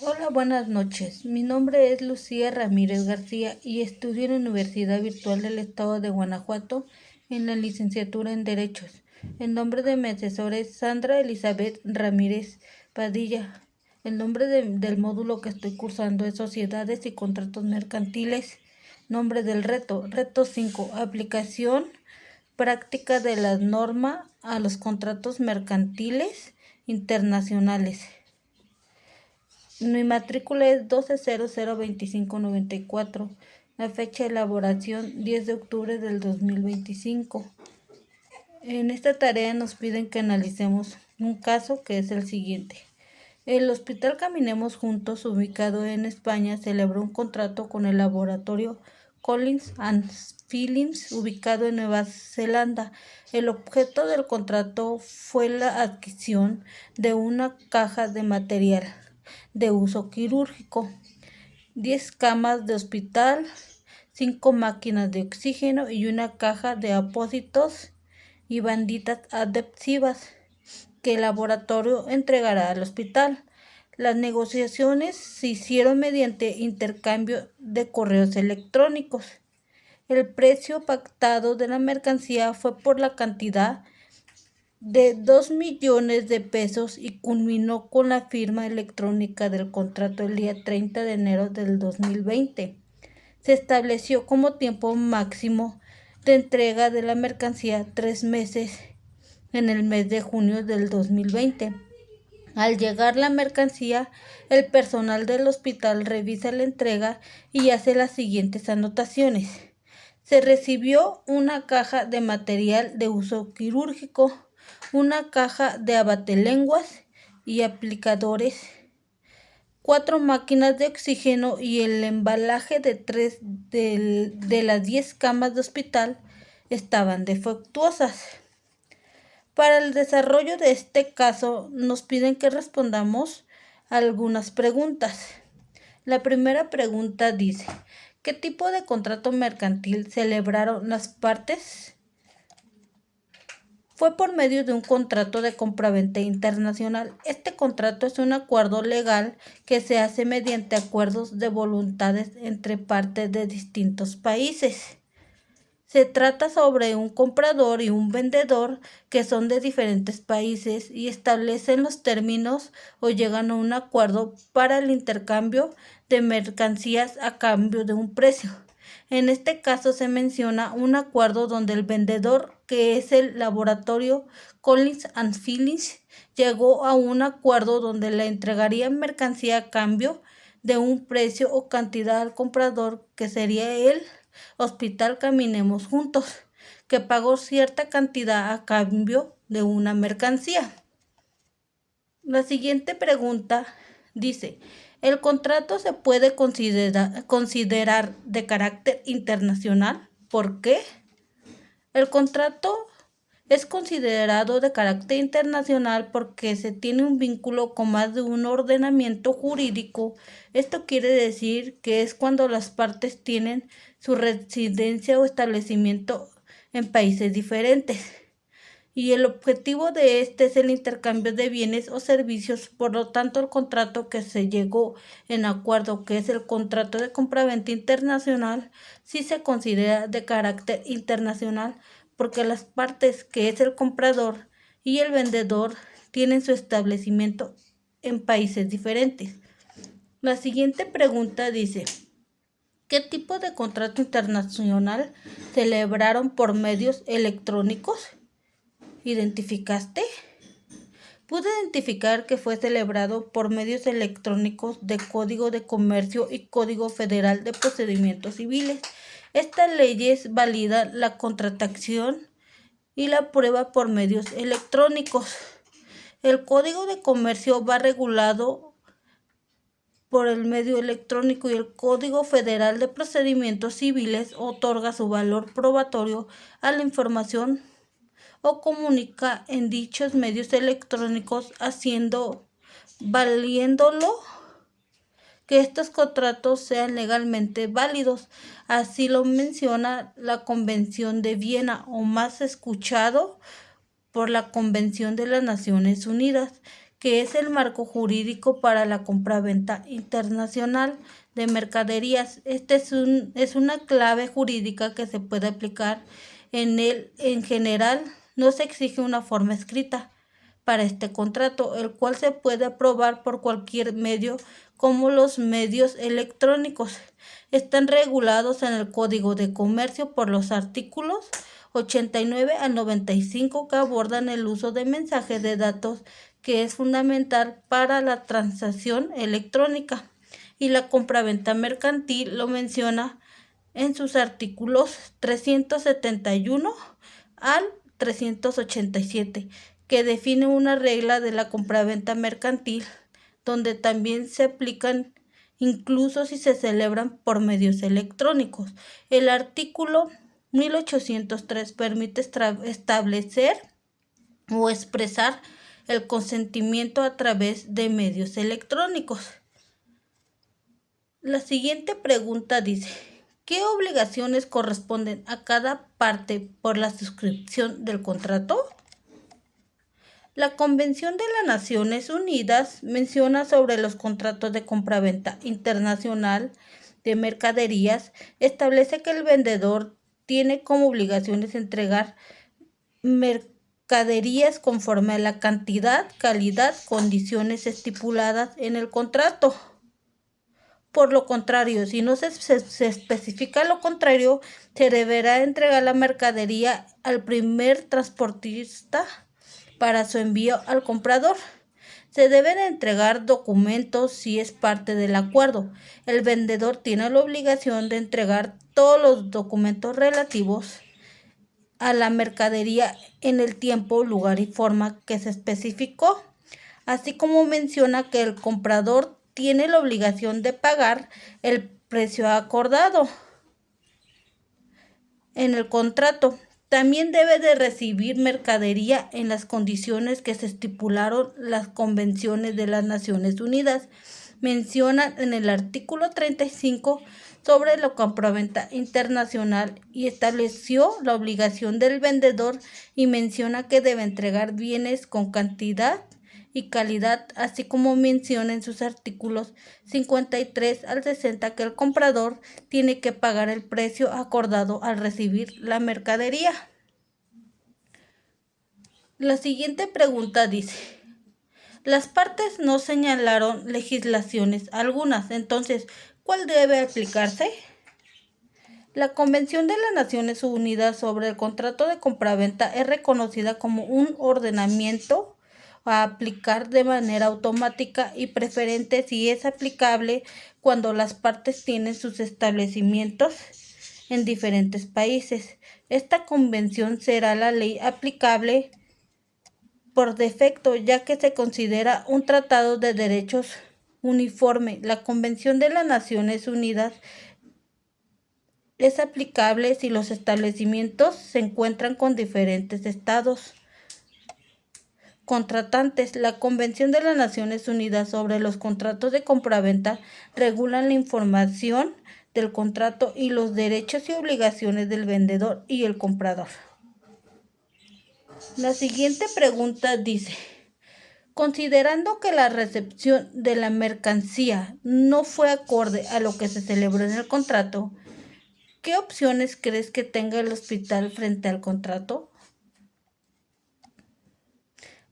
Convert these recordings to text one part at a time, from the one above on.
Hola, buenas noches. Mi nombre es Lucía Ramírez García y estudio en la Universidad Virtual del Estado de Guanajuato en la licenciatura en Derechos. El nombre de mi asesora es Sandra Elizabeth Ramírez Padilla. El nombre del módulo que estoy cursando es Sociedades y Contratos Mercantiles. Nombre del reto, reto 5, aplicación práctica de la norma a los contratos mercantiles internacionales. Mi matrícula es 12002594. La fecha de elaboración 10 de octubre del 2025. En esta tarea nos piden que analicemos un caso que es el siguiente. El Hospital Caminemos Juntos, ubicado en España, celebró un contrato con el laboratorio Collins and Phillips, ubicado en Nueva Zelanda. El objeto del contrato fue la adquisición de una caja de material de uso quirúrgico, 10 camas de hospital, 5 máquinas de oxígeno y una caja de apósitos y banditas adhesivas que el laboratorio entregará al hospital. Las negociaciones se hicieron mediante intercambio de correos electrónicos. El precio pactado de la mercancía fue por la cantidad de 2 millones de pesos y culminó con la firma electrónica del contrato el día 30 de enero del 2020. Se estableció como tiempo máximo de entrega de la mercancía 3 meses en el mes de junio del 2020. Al llegar la mercancía, el personal del hospital revisa la entrega y hace las siguientes anotaciones. Se recibió una caja de material de uso quirúrgico, una caja de abatelenguas y aplicadores, 4 máquinas de oxígeno y el embalaje de 3 de las 10 camas de hospital estaban defectuosas. Para el desarrollo de este caso nos piden que respondamos algunas preguntas. La primera pregunta dice: ¿qué tipo de contrato mercantil celebraron las partes? Fue por medio de un contrato de compraventa internacional. Este contrato es un acuerdo legal que se hace mediante acuerdos de voluntades entre partes de distintos países. Se trata sobre un comprador y un vendedor que son de diferentes países y establecen los términos o llegan a un acuerdo para el intercambio de mercancías a cambio de un precio. En este caso se menciona un acuerdo donde el vendedor, que es el laboratorio Collins and Phillips, llegó a un acuerdo donde le entregarían mercancía a cambio de un precio o cantidad al comprador, que sería el Hospital Caminemos Juntos, que pagó cierta cantidad a cambio de una mercancía. La siguiente pregunta dice: ¿el contrato se puede considerar de carácter internacional? ¿Por qué? El contrato es considerado de carácter internacional porque se tiene un vínculo con más de un ordenamiento jurídico. Esto quiere decir que es cuando las partes tienen su residencia o establecimiento en países diferentes. Y el objetivo de este es el intercambio de bienes o servicios. Por lo tanto, el contrato que se llegó en acuerdo, que es el contrato de compraventa internacional, sí se considera de carácter internacional porque las partes, que es el comprador y el vendedor, tienen su establecimiento en países diferentes. La siguiente pregunta dice: ¿qué tipo de contrato internacional celebraron por medios electrónicos? ¿Identificaste? Pude identificar que fue celebrado por medios electrónicos de Código de Comercio y Código Federal de Procedimientos Civiles. Estas leyes validan la contratación y la prueba por medios electrónicos. El Código de Comercio va regulado por el medio electrónico y el Código Federal de Procedimientos Civiles otorga su valor probatorio a la información o comunica en dichos medios electrónicos, valiéndolo que estos contratos sean legalmente válidos. Así lo menciona la Convención de Viena, o más escuchado por la Convención de las Naciones Unidas, que es el marco jurídico para la compraventa internacional de mercaderías. Este es una clave jurídica que se puede aplicar en general. No se exige una forma escrita para este contrato, el cual se puede aprobar por cualquier medio, como los medios electrónicos. Están regulados en el Código de Comercio por los artículos 89 al 95 que abordan el uso de mensajes de datos, que es fundamental para la transacción electrónica, y la compraventa mercantil lo menciona en sus artículos 371 al 387, que define una regla de la compraventa mercantil, donde también se aplican incluso si se celebran por medios electrónicos. El artículo 1803 permite establecer o expresar el consentimiento a través de medios electrónicos. La siguiente pregunta dice: ¿qué obligaciones corresponden a cada parte por la suscripción del contrato? La Convención de las Naciones Unidas menciona sobre los contratos de compraventa internacional de mercaderías. Establece que el vendedor tiene como obligaciones entregar mercaderías conforme a la cantidad, calidad, condiciones estipuladas en el contrato. Por lo contrario, si no se especifica lo contrario, se deberá entregar la mercadería al primer transportista para su envío al comprador. Se deben entregar documentos si es parte del acuerdo. El vendedor tiene la obligación de entregar todos los documentos relativos a la mercadería en el tiempo, lugar y forma que se especificó, así como menciona que el comprador tiene la obligación de pagar el precio acordado en el contrato. También debe de recibir mercadería en las condiciones que se estipularon las convenciones de las Naciones Unidas. Mencionan en el artículo 35 sobre la compraventa internacional y estableció la obligación del vendedor, y menciona que debe entregar bienes con cantidad y calidad, así como menciona en sus artículos 53 al 60 que el comprador tiene que pagar el precio acordado al recibir la mercadería. La siguiente pregunta dice: las partes no señalaron legislaciones algunas, entonces, ¿cuál debe aplicarse? La Convención de las Naciones Unidas sobre el contrato de compraventa es reconocida como un ordenamiento a aplicar de manera automática y preferente si es aplicable cuando las partes tienen sus establecimientos en diferentes países. Esta convención será la ley aplicable por defecto, ya que se considera un tratado de derechos uniforme. La Convención de las Naciones Unidas es aplicable si los establecimientos se encuentran con diferentes estados contratantes. La Convención de las Naciones Unidas sobre los contratos de compraventa regulan la información del contrato y los derechos y obligaciones del vendedor y el comprador. La siguiente pregunta dice: considerando que la recepción de la mercancía no fue acorde a lo que se celebró en el contrato, ¿qué opciones crees que tenga el hospital frente al contrato?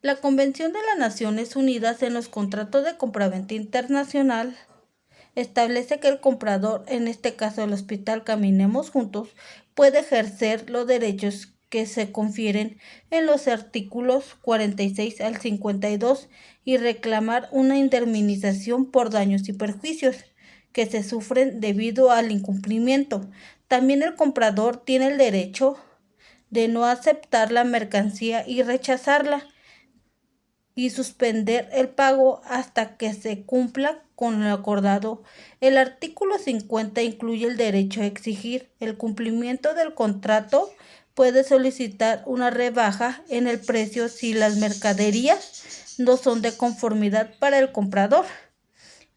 La Convención de las Naciones Unidas en los contratos de compraventa internacional establece que el comprador, en este caso el hospital Caminemos Juntos, puede ejercer los derechos que se confieren en los artículos 46 al 52 y reclamar una indemnización por daños y perjuicios que se sufren debido al incumplimiento. También el comprador tiene el derecho de no aceptar la mercancía y rechazarla y suspender el pago hasta que se cumpla con lo acordado. El artículo 50 incluye el derecho a exigir el cumplimiento del contrato. Puede solicitar una rebaja en el precio si las mercaderías no son de conformidad para el comprador.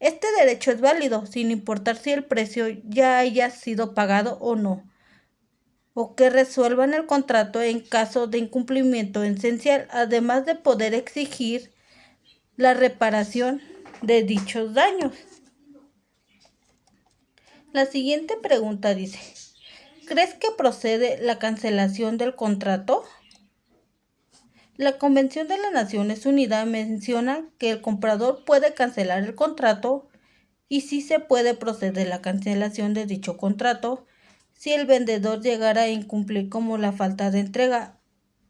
Este derecho es válido sin importar si el precio ya haya sido pagado o no, o que resuelvan el contrato en caso de incumplimiento esencial, además de poder exigir la reparación de dichos daños. La siguiente pregunta dice: ¿crees que procede la cancelación del contrato? La Convención de las Naciones Unidas menciona que el comprador puede cancelar el contrato y sí se puede proceder a la cancelación de dicho contrato si el vendedor llegara a incumplir como la falta de entrega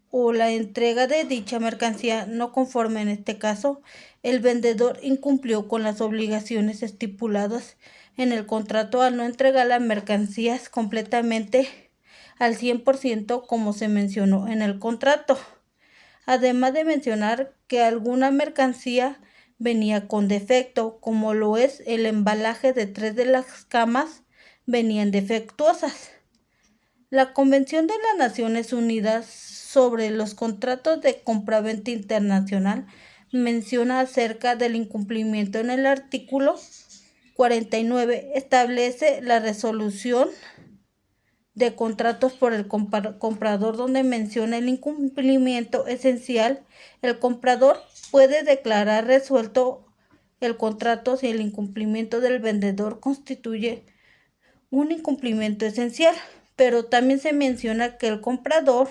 o la entrega de dicha mercancía no conforme. En este caso, el vendedor incumplió con las obligaciones estipuladas en el contrato al no entregar las mercancías completamente al 100% como se mencionó en el contrato. Además de mencionar que alguna mercancía venía con defecto, como lo es el embalaje de 3 de las camas venían defectuosas. La Convención de las Naciones Unidas sobre los contratos de compraventa internacional menciona acerca del incumplimiento en el artículo 49, establece la resolución de contratos por el comprador, donde menciona el incumplimiento esencial. El comprador puede declarar resuelto el contrato si el incumplimiento del vendedor constituye un incumplimiento esencial, pero también se menciona que el comprador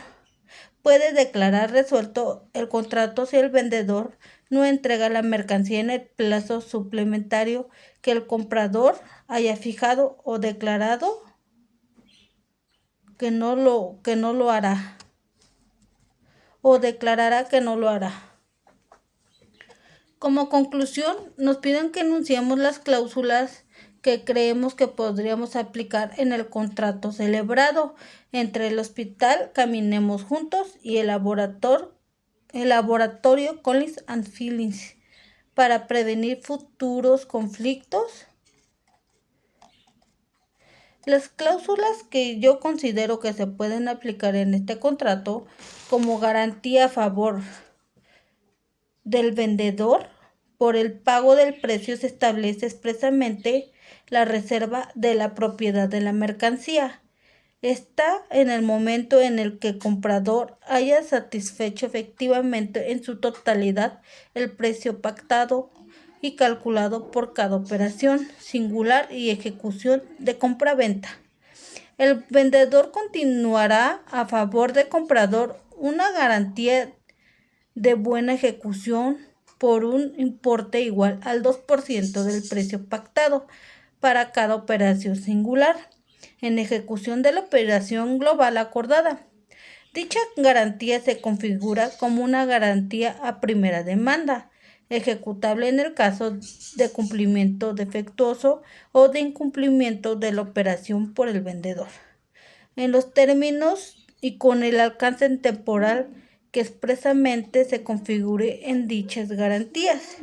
puede declarar resuelto el contrato si el vendedor no entrega la mercancía en el plazo suplementario que el comprador haya fijado o declarado que no lo hará o declarará que no lo hará. Como conclusión, nos piden que enunciemos las cláusulas que creemos que podríamos aplicar en el contrato celebrado entre el Hospital Caminemos Juntos y el laboratorio Collins and Phillips para prevenir futuros conflictos. Las cláusulas que yo considero que se pueden aplicar en este contrato como garantía a favor del vendedor: por el pago del precio se establece expresamente la reserva de la propiedad de la mercancía. Está en el momento en el que el comprador haya satisfecho efectivamente en su totalidad el precio pactado y calculado por cada operación singular y ejecución de compraventa. El vendedor continuará a favor del comprador una garantía de buena ejecución por un importe igual al 2% del precio pactado para cada operación singular en ejecución de la operación global acordada. Dicha garantía se configura como una garantía a primera demanda, ejecutable en el caso de cumplimiento defectuoso o de incumplimiento de la operación por el vendedor, en los términos y con el alcance temporal que expresamente se configure en dichas garantías.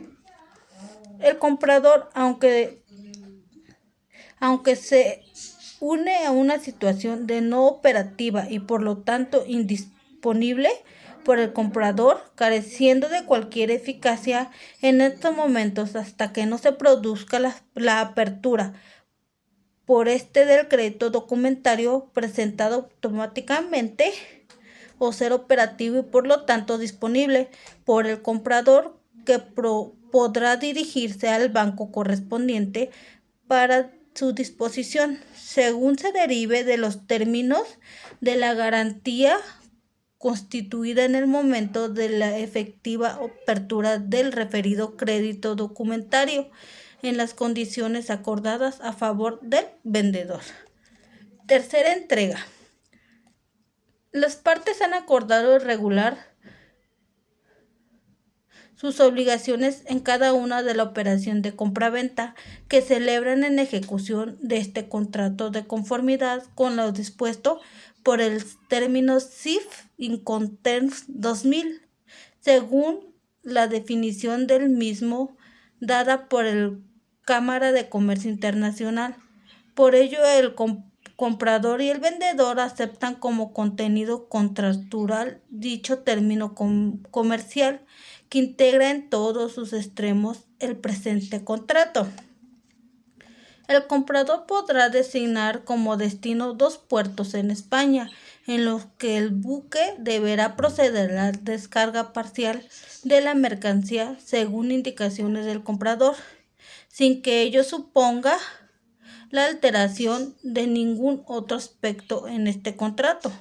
El comprador, aunque se une a una situación de no operativa y por lo tanto indisponible por el comprador, careciendo de cualquier eficacia en estos momentos hasta que no se produzca la apertura por este del crédito documentario presentado automáticamente o ser operativo y por lo tanto disponible por el comprador, que podrá dirigirse al banco correspondiente para su disposición, según se derive de los términos de la garantía constituida en el momento de la efectiva apertura del referido crédito documentario en las condiciones acordadas a favor del vendedor. Tercera entrega. Las partes han acordado regular sus obligaciones en cada una de la operación de compraventa que celebran en ejecución de este contrato de conformidad con lo dispuesto por el término CIF Incoterms 2000, según la definición del mismo dada por el Cámara de Comercio Internacional. Por ello, el comprador y el vendedor aceptan como contenido contractual dicho término comercial que integra en todos sus extremos el presente contrato. El comprador podrá designar como destino 2 puertos en España, en los que el buque deberá proceder a la descarga parcial de la mercancía según indicaciones del comprador, sin que ello suponga la alteración de ningún otro aspecto en este contrato,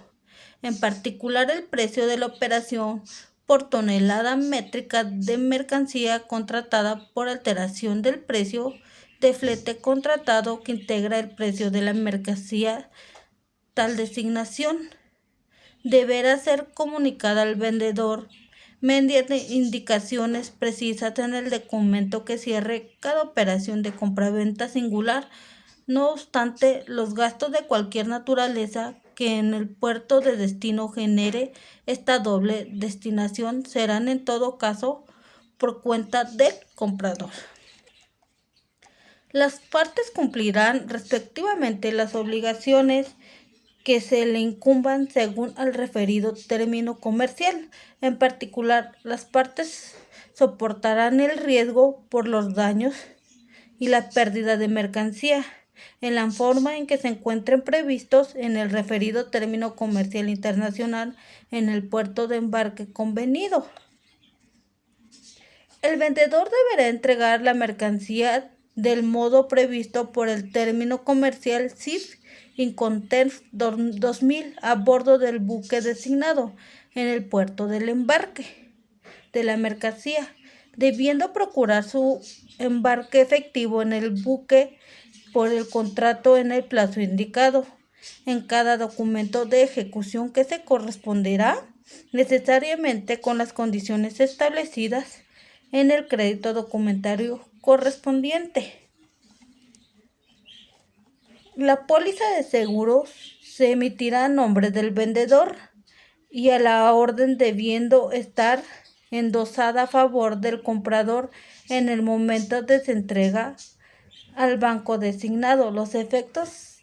en particular el precio de la operación por tonelada métrica de mercancía contratada, por alteración del precio de flete contratado que integra el precio de la mercancía. Tal designación deberá ser comunicada al vendedor mediante indicaciones precisas en el documento que cierre cada operación de compraventa singular. No obstante, los gastos de cualquier naturaleza que en el puerto de destino genere esta doble destinación serán en todo caso por cuenta del comprador. Las partes cumplirán respectivamente las obligaciones que se le incumban según al referido término comercial. En particular, las partes soportarán el riesgo por los daños y la pérdida de mercancía en la forma en que se encuentren previstos en el referido término comercial internacional en el puerto de embarque convenido. El vendedor deberá entregar la mercancía del modo previsto por el término comercial CIF Incoterms 2000 a bordo del buque designado en el puerto del embarque de la mercancía, debiendo procurar su embarque efectivo en el buque por el contrato en el plazo indicado. En cada documento de ejecución que se corresponderá necesariamente con las condiciones establecidas en el crédito documentario correspondiente. La póliza de seguros se emitirá a nombre del vendedor y a la orden debiendo estar endosada a favor del comprador en el momento de su entrega al banco designado. Los efectos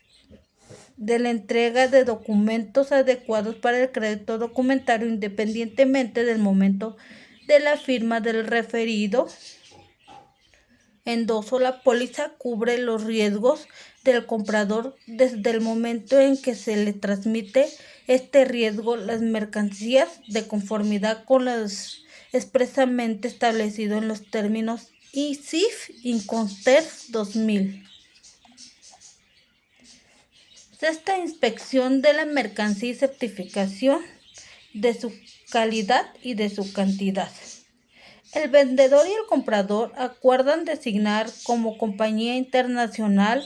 de la entrega de documentos adecuados para el crédito documentario, independientemente del momento de la firma del referido endoso, la póliza cubre los riesgos del comprador desde el momento en que se le transmite este riesgo las mercancías de conformidad con los expresamente establecido en los términos CIF Incoterms 2000. Sexta, inspección de la mercancía y certificación de su calidad y de su cantidad. El vendedor y el comprador acuerdan designar como compañía internacional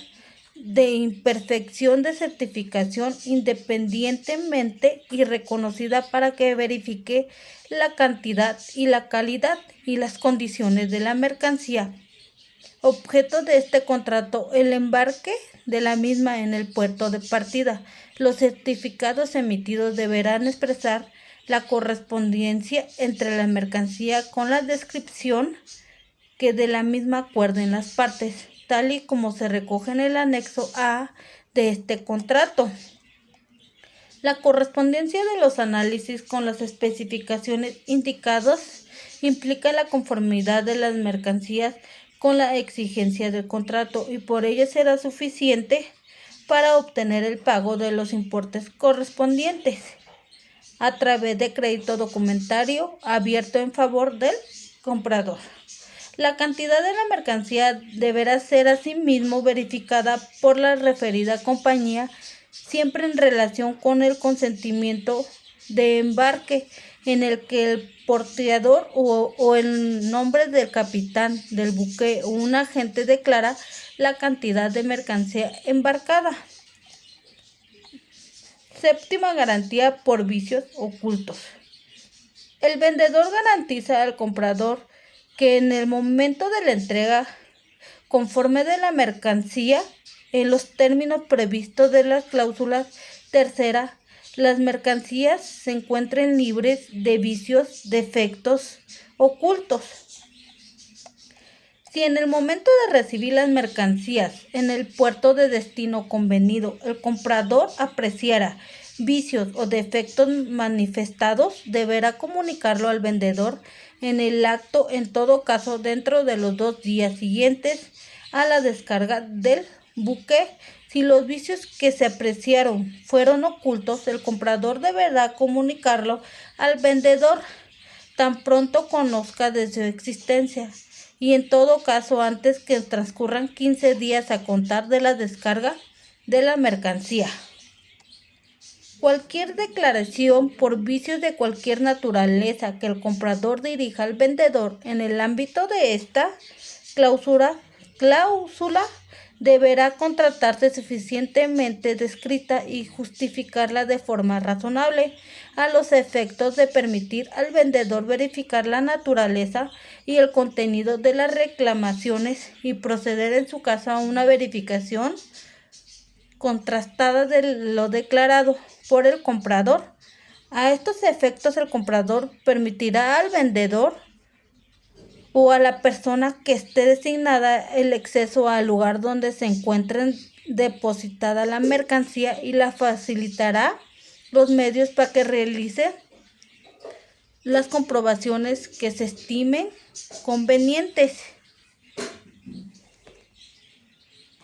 de inspección de certificación independientemente y reconocida para que verifique la cantidad y la calidad y las condiciones de la mercancía objeto de este contrato, el embarque de la misma en el puerto de partida. Los certificados emitidos deberán expresar la correspondencia entre la mercancía con la descripción que de la misma acuerden las partes, tal y como se recoge en el anexo A de este contrato. La correspondencia de los análisis con las especificaciones indicadas implica la conformidad de las mercancías con la exigencia del contrato y por ello será suficiente para obtener el pago de los importes correspondientes a través de crédito documentario abierto en favor del comprador. La cantidad de la mercancía deberá ser asimismo verificada por la referida compañía, siempre en relación con el consentimiento de embarque en el que el porteador o el nombre del capitán del buque o un agente declara la cantidad de mercancía embarcada. Séptima, garantía por vicios ocultos. El vendedor garantiza al comprador que en el momento de la entrega conforme de la mercancía, en los términos previstos de las cláusulas tercera, las mercancías se encuentren libres de vicios, defectos ocultos. Si en el momento de recibir las mercancías en el puerto de destino convenido, el comprador apreciara vicios o defectos manifestados, deberá comunicarlo al vendedor en el acto, en todo caso dentro de los 2 días siguientes a la descarga del buque, Si los vicios que se apreciaron fueron ocultos, el comprador deberá comunicarlo al vendedor tan pronto conozca de su existencia, y en todo caso antes que transcurran 15 días a contar de la descarga de la mercancía. Cualquier declaración por vicios de cualquier naturaleza que el comprador dirija al vendedor en el ámbito de esta cláusula deberá contratarse suficientemente descrita y justificarla de forma razonable, a los efectos de permitir al vendedor verificar la naturaleza y el contenido de las reclamaciones y proceder en su caso a una verificación contrastada de lo declarado por el comprador. A estos efectos, el comprador permitirá al vendedor o a la persona que esté designada el acceso al lugar donde se encuentre depositada la mercancía y la facilitará los medios para que realice las comprobaciones que se estimen convenientes.